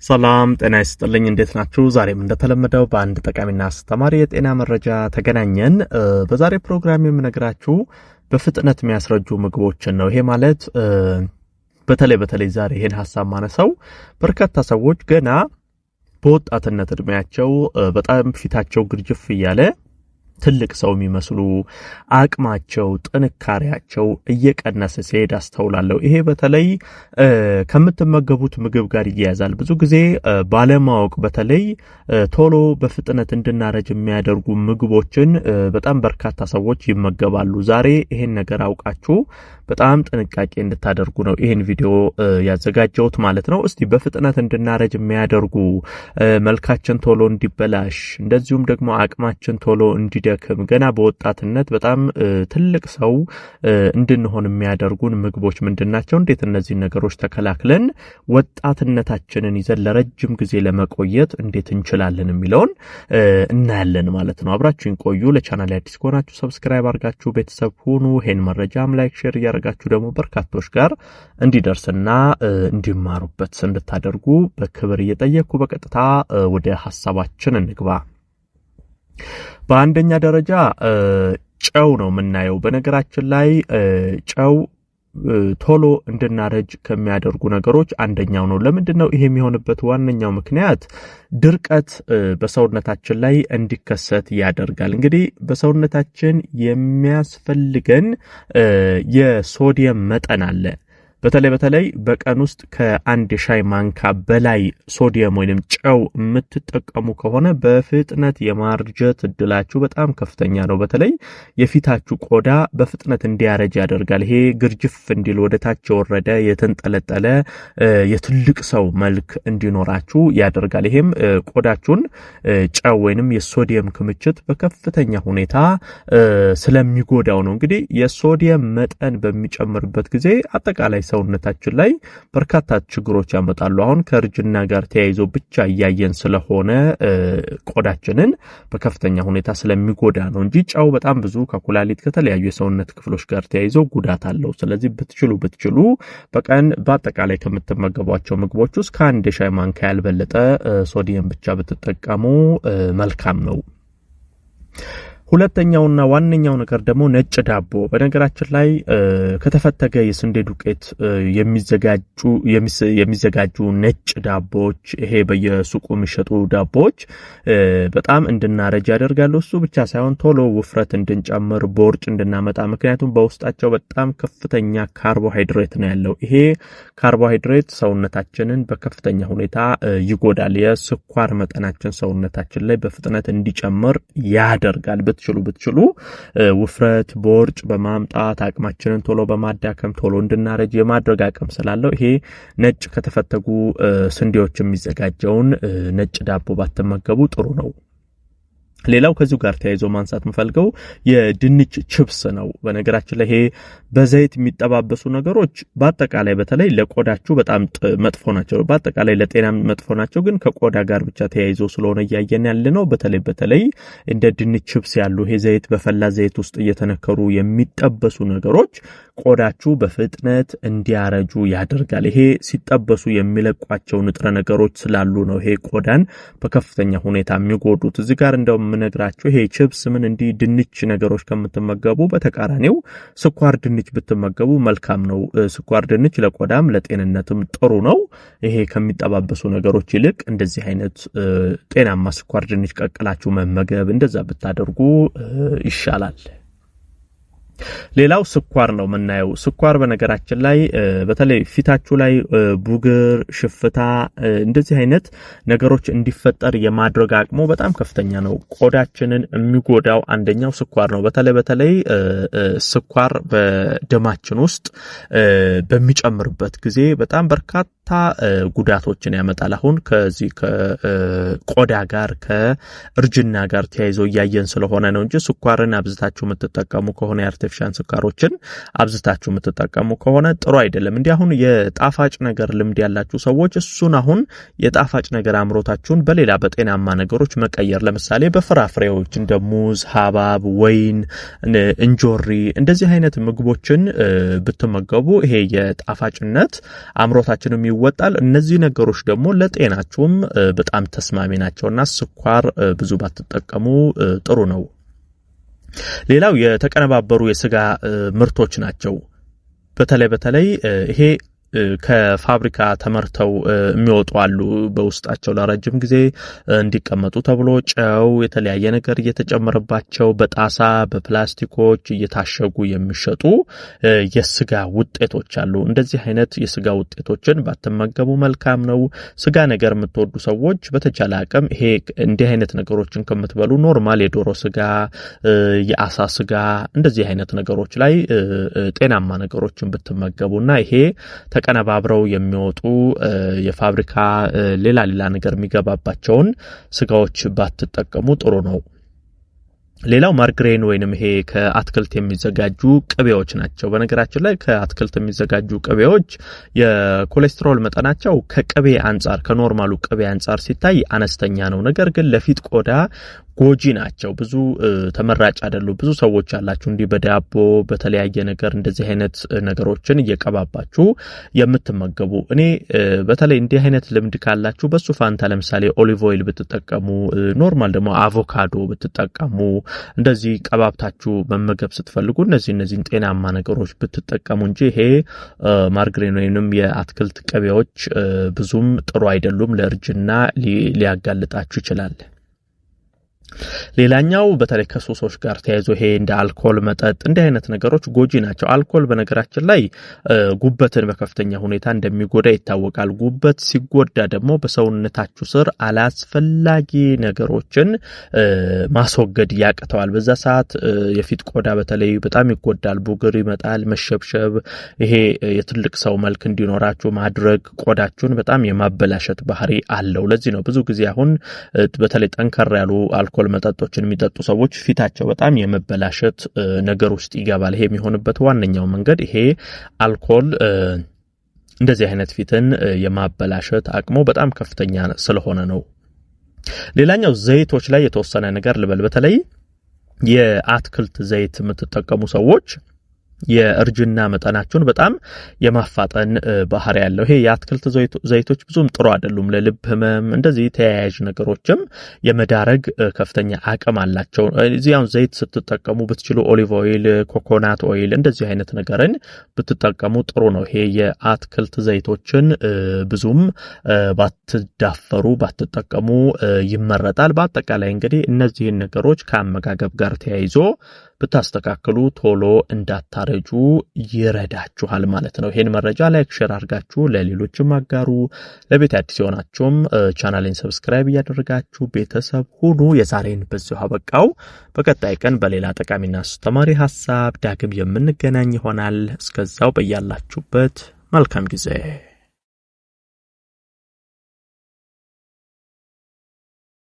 ሰላም ጤና ይስጥልኝ እንዴት ናችሁ? ዛሬም እንደተለመደው በአንድ ጠቃሚና አስተማሪ የጤና መረጃ ተገናኘን። በዛሬ ፕሮግራም የምነግራችሁ በፍጥነት የሚያስረጁ ምግቦችን ነው። ይሄ ማለት በተለይ ዛሬ ይሄን ሐሳብ ማነሳው በርካታ ሰዎች ገና በወጣትነት እድሜያቸው በጣም ፊታቸው ግርጅፍ እያለ ትልቅ ሰው የሚመስሉ አቅማቸው ጥንካሬያቸው እየቀነሰ ሲሄድ አስተውላለሁ። ይሄ በተለይ ከምትመገቡት ምግብ ጋር ይያያዛል። ብዙ ጊዜ ባለማወቅ በተለይ ቶሎ በፍጥነት እንድናረጅ የሚያደርጉ ምግቦችን በጣም በርካታ ሰዎች ይመገባሉ። ዛሬ ይሄን ነገር አውቃችሁ በጣም ጥንቃቄ እንድታደርጉ ነው ይሄን ቪዲዮ ያዘጋጀሁት ማለት ነው። እስቲ በፍጥነት እንድናረጅ የሚያደርጉ መልካችን ቶሎ እንዲበላሽ እንደዚሁም ደግሞ አቅማችን ቶሎ እንዲደክም ገና በወጣትነት በጣም ትልቅ ሰው እንድንሆን የሚያደርጉን ምግቦች ምንድናቸው? እንዴት እነዚህ ነገሮች ተከላክለን ወጣትነታችንን ይዘን ለረጅም ጊዜ ለመቆየት እንዴት እንችላለን የሚለውን እናያለን ማለት ነው። አብራችሁን ቆዩ። ለቻናሌ አዲስ ከሆናችሁ ሰብስክራይብ አድርጋችሁ ቤተሰብ ሁኑ። ይሄን መረጃም ላይክ ሼር ያረጋችሁ ደግሞ በርካቶች ጋር እንዲደርስና እንዲማሩበት እንድታደርጉ በክብር እየጠየቅኩ በቀጥታ ወደ ሐሳባችን እንግባ። በአንደኛ ደረጃ ጨው ነው የምናየው። በነገራችን ላይ ጨው ቶሎ እንድናረጅ ከሚያደርጉ ነገሮች አንደኛው ነው። ለምንድነው ይሄ የሚሆንበት ዋነኛው ምክንያት ድርቀት በሰውነታችን ላይ እንዲከሰት ያደርጋል። እንግዲህ በሰውነታችን የሚያስፈልገን የሶዲየም መጠን አለ። በተለይ በቀን ውስጥ ከአንድ ሻይ ማንካ በላይ ሶዲየም ወይንም ጨው የምትጠቀሙ ከሆነ በፍጥነት የማርጀት እድላችሁ በጣም ከፍተኛ ነው። በተለይ የፊታችሁ ቆዳ በፍጥነት እንዲያረጅ ያደርጋል። ይሄ ግርጅፍ እንዲል ወደታች የወረደ የተንጠለጠለ የትልቅ ሰው መልክ እንዲኖራችሁ ያደርጋል። ይሄም ቆዳችሁን ጨው ወይንም የሶዲየም ክምችት በከፍተኛ ሁኔታ ስለሚጎዳው ነው። እንግዲህ የሶዲየም መጠን በሚጨምርበት ጊዜ አጠቃላይ ሰውነታችን ላይ በርካታ ችግሮች ያመጣሉ። አሁን ከእርጅና ጋር ተያይዞ ብቻ እያየን ስለሆነ ቆዳችንን በከፍተኛ ሁኔታ ስለሚጎዳ ነው እንጂ ጨው በጣም ብዙ ከኩላሊት ከተለያዩ የሰውነት ክፍሎች ጋር ተያይዞ ጉዳት አለው። ስለዚህ ብትችሉ በቀን በአጠቃላይ ከምትመገቧቸው ምግቦች ውስጥ ከአንድ ሻይ ማንኪያ ያልበለጠ ሶዲየም ብቻ ብትጠቀሙ መልካም ነው። ሁለተኛውና ዋነኛው ነገር ደግሞ ነጭ ዳቦ። በነገራችን ላይ ከተፈተገ የስንዴ ዱቄት የሚዘጋጁ ነጭ ዳቦዎች፣ ይሄ በየሱቁ የሚሸጡ ዳቦዎች በጣም እንድናረጅ ያደርጋሉ። እሱ ብቻ ሳይሆን ቶሎ ውፍረት እንድንጨምር፣ ቦርጭ እንድናመጣ። ምክንያቱም በውስጣቸው በጣም ከፍተኛ ካርቦሃይድሬት ነው ያለው። ይሄ ካርቦሃይድሬት ሰውነታችንን በከፍተኛ ሁኔታ ይጎዳል። የስኳር መጠናችን ሰውነታችን ላይ በፍጥነት እንዲጨምር ያደርጋል። ብትችሉ ውፍረት ቦርጭ በማምጣት አቅማችንን ቶሎ በማዳከም ቶሎ እንድናረጅ የማድረግ አቅም ስላለው ይሄ ነጭ ከተፈተጉ ስንዴዎች የሚዘጋጀውን ነጭ ዳቦ ባትመገቡ ጥሩ ነው። ሌላው ከዚሁ ጋር ተያይዞ ማንሳት የምፈልገው የድንች ቺፕስ ነው። በነገራችን ላይ ይሄ በዘይት የሚጠባበሱ ነገሮች በአጠቃላይ በተለይ ለቆዳችሁ በጣም መጥፎ ናቸው። በአጠቃላይ ለጤና መጥፎ ናቸው፣ ግን ከቆዳ ጋር ብቻ ተያይዞ ስለሆነ እያየን ያለነው በተለይ እንደ ድንች ቺፕስ ያሉ ይሄ ዘይት በፈላ ዘይት ውስጥ እየተነከሩ የሚጠበሱ ነገሮች ቆዳችሁ በፍጥነት እንዲያረጁ ያደርጋል። ይሄ ሲጠበሱ የሚለቋቸው ንጥረ ነገሮች ስላሉ ነው ይሄ ቆዳን በከፍተኛ ሁኔታ የሚጎዱት። እዚህ ጋር እንደው ምነግራችሁ ይሄ ቺፕስ ምን እንዲ ድንች ነገሮች ከምትመገቡ በተቃራኒው ስኳር ድንች ብትመገቡ መልካም ነው። ስኳር ድንች ለቆዳም ለጤንነትም ጥሩ ነው። ይሄ ከሚጠባበሱ ነገሮች ይልቅ እንደዚህ አይነት ጤናማ ስኳር ድንች ቀቅላችሁ መመገብ እንደዛ ብታደርጉ ይሻላል። ሌላው ስኳር ነው የምናየው። ስኳር በነገራችን ላይ በተለይ ፊታችሁ ላይ ቡግር፣ ሽፍታ እንደዚህ አይነት ነገሮች እንዲፈጠር የማድረግ አቅሙ በጣም ከፍተኛ ነው። ቆዳችንን የሚጎዳው አንደኛው ስኳር ነው። በተለይ ስኳር በደማችን ውስጥ በሚጨምርበት ጊዜ በጣም በርካታ ጉዳቶችን ያመጣል። አሁን ከዚህ ከቆዳ ጋር ከእርጅና ጋር ተያይዞ እያየን ስለሆነ ነው እንጂ ስኳርን አብዝታችሁ የምትጠቀሙ ከሆነ የአርቲፊሻል ስኳሮችን አብዝታችሁ የምትጠቀሙ ከሆነ ጥሩ አይደለም። እንዲህ አሁን የጣፋጭ ነገር ልምድ ያላችሁ ሰዎች እሱን አሁን የጣፋጭ ነገር አምሮታችሁን በሌላ በጤናማ ነገሮች መቀየር፣ ለምሳሌ በፍራፍሬዎች እንደ ሙዝ፣ ሐብሐብ፣ ወይን፣ እንጆሪ እንደዚህ አይነት ምግቦችን ብትመገቡ ይሄ የጣፋጭነት አምሮታችንን ይወጣል። እነዚህ ነገሮች ደግሞ ለጤናችሁም በጣም ተስማሚ ናቸውና ስኳር ብዙ ባትጠቀሙ ጥሩ ነው። ሌላው የተቀነባበሩ የስጋ ምርቶች ናቸው። በተለይ ይሄ ከፋብሪካ ተመርተው የሚወጡ አሉ በውስጣቸው ለረጅም ጊዜ እንዲቀመጡ ተብሎ ጨው የተለያየ ነገር እየተጨመረባቸው በጣሳ በፕላስቲኮች እየታሸጉ የሚሸጡ የስጋ ውጤቶች አሉ። እንደዚህ አይነት የስጋ ውጤቶችን ባትመገቡ መልካም ነው። ስጋ ነገር የምትወዱ ሰዎች በተቻለ አቅም ይሄ እንዲህ አይነት ነገሮችን ከምትበሉ ኖርማል የዶሮ ስጋ፣ የአሳ ስጋ እንደዚህ አይነት ነገሮች ላይ ጤናማ ነገሮችን ብትመገቡና ይሄ ተቀነባብረው የሚወጡ የፋብሪካ ሌላ ነገር የሚገባባቸውን ስጋዎች ባትጠቀሙ ጥሩ ነው። ሌላው ማርግሬን ወይንም ይሄ ከአትክልት የሚዘጋጁ ቅቤዎች ናቸው። በነገራችን ላይ ከአትክልት የሚዘጋጁ ቅቤዎች የኮሌስትሮል መጠናቸው ከቅቤ አንፃር ከኖርማሉ ቅቤ አንፃር ሲታይ አነስተኛ ነው። ነገር ግን ለፊት ቆዳ ጎጂ ናቸው። ብዙ ተመራጭ አይደሉም። ብዙ ሰዎች አላችሁ እንዲህ በዳቦ በተለያየ ነገር እንደዚህ አይነት ነገሮችን እየቀባባችሁ የምትመገቡ። እኔ በተለይ እንዲህ አይነት ልምድ ካላችሁ በሱ ፋንታ ለምሳሌ ኦሊቭ ኦይል ብትጠቀሙ፣ ኖርማል ደግሞ አቮካዶ ብትጠቀሙ፣ እንደዚህ ቀባብታችሁ መመገብ ስትፈልጉ እነዚህን ጤናማ ነገሮች ብትጠቀሙ እንጂ ይሄ ማርግሬን ወይንም የአትክልት ቅቤዎች ብዙም ጥሩ አይደሉም። ለእርጅና ሊያጋልጣችሁ ይችላል። ሌላኛው በተለይ ከሱሶች ጋር ተያይዞ ይሄ እንደ አልኮል መጠጥ እንዲህ አይነት ነገሮች ጎጂ ናቸው። አልኮል በነገራችን ላይ ጉበትን በከፍተኛ ሁኔታ እንደሚጎዳ ይታወቃል። ጉበት ሲጎዳ ደግሞ በሰውነታችሁ ስር አላስፈላጊ ነገሮችን ማስወገድ ያቅተዋል። በዛ ሰዓት የፊት ቆዳ በተለይ በጣም ይጎዳል። ቡግር ይመጣል፣ መሸብሸብ፣ ይሄ የትልቅ ሰው መልክ እንዲኖራችሁ ማድረግ፣ ቆዳችሁን በጣም የማበላሸት ባህሪ አለው። ለዚህ ነው ብዙ ጊዜ አሁን በተለይ ጠንከር ያሉ አልኮል መጠጦችን የሚጠጡ ሰዎች ፊታቸው በጣም የመበላሸት ነገር ውስጥ ይገባል። ይሄ የሚሆንበት ዋነኛው መንገድ ይሄ አልኮል እንደዚህ አይነት ፊትን የማበላሸት አቅሙ በጣም ከፍተኛ ስለሆነ ነው። ሌላኛው ዘይቶች ላይ የተወሰነ ነገር ልበል። በተለይ የአትክልት ዘይት የምትጠቀሙ ሰዎች የእርጅና መጠናቸውን በጣም የማፋጠን ባህሪ ያለው ይሄ የአትክልት ዘይቶች ብዙም ጥሩ አይደሉም። ለልብ ህመም እንደዚህ ተያያዥ ነገሮችም የመዳረግ ከፍተኛ አቅም አላቸው። እዚህ አሁን ዘይት ስትጠቀሙ ብትችሉ ኦሊቭ ኦይል፣ ኮኮናት ኦይል እንደዚህ አይነት ነገርን ብትጠቀሙ ጥሩ ነው። ይሄ የአትክልት ዘይቶችን ብዙም ባትዳፈሩ ባትጠቀሙ ይመረጣል። በአጠቃላይ እንግዲህ እነዚህን ነገሮች ከአመጋገብ ጋር ተያይዞ ብታስተካክሉ ቶሎ እንዳታረጁ ይረዳችኋል ማለት ነው። ይሄን መረጃ ላይክ ሼር አድርጋችሁ ለሌሎችም አጋሩ። ለቤት አዲስ የሆናችሁም ቻናሌን ሰብስክራይብ እያደረጋችሁ ቤተሰብ ሁኑ። የዛሬን በዚሁ አበቃው። በቀጣይ ቀን በሌላ ጠቃሚና አስተማሪ ሐሳብ ዳግም የምንገናኝ ይሆናል። እስከዛው በያላችሁበት መልካም ጊዜ